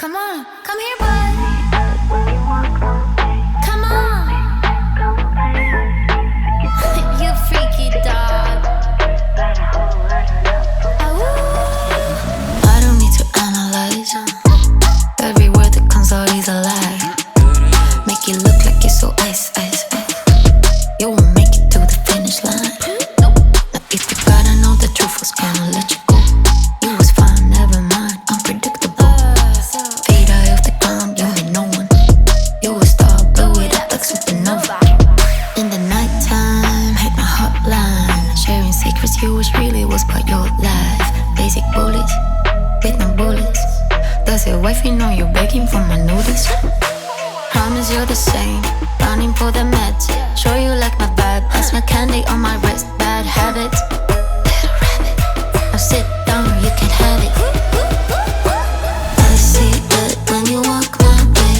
Come on, come here, boy. Come on. You freaky dog. I don't need to analyze. Every word that comes out is a lie. Make it look like you're so ice, ice, ice. You won't make it to the finish line. Now if you gotta know the truth was gonna let you go. You was fine, never mind, unpredictable. Fade eye off the ground, you ain't no one. You a star, blow it up like supernova. In the nighttime, hit my hotline. Sharing secrets, you wish really was part your life. Basic bullets, with no bullets. Does your wifey know you're begging for my notice? Promise you're the same, running for the meds. Sure you like my vibe, pass my candy on my wrist. Bad habits, little rabbit. Now sit down, you can have it. I see it when you walk my way.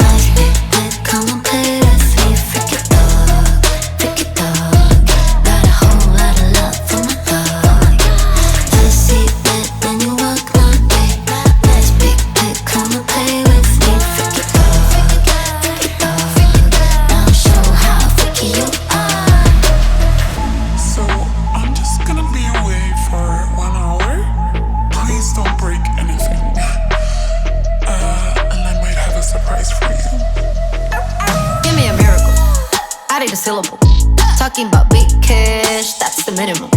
Nice big head, come and play with me. Freaky dog, freaky dog. Got a whole lot of love for my dog. I see it when you walk my way. Nice big head, come and play with me. Freaky dog, freaky dog. Now show how freaky you are. So I'm just gonna be away for 1 hour. Please don't break anything. And I might have a surprise for you. Give me a miracle. I need a syllable. Talking about big cash, that's the minimum.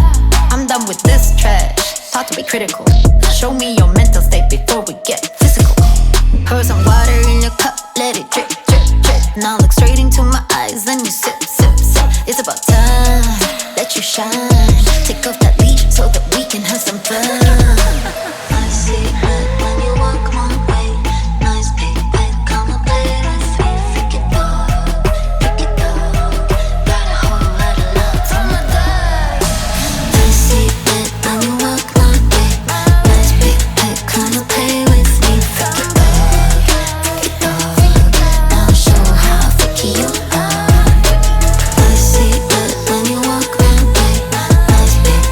I'm done with this trash. Taught to be critical. Show me your mental state before we get physical. Pour some water in your cup, let it drip, drip, drip. Now look straight into my eyes, then you sip, sip, sip. It's about time, let you shine. Take off that leash so that we can have some fun. I see it when you walk my way. Nice big bed, come and play with me. Freaky dog, freaky dog. Got a whole lot of love for my dog. I see it when you walk my way. Nice big bed, come and play with me. Freaky dog, freaky dog. Now show how freaky you are. I see it when you walk my way. Nice big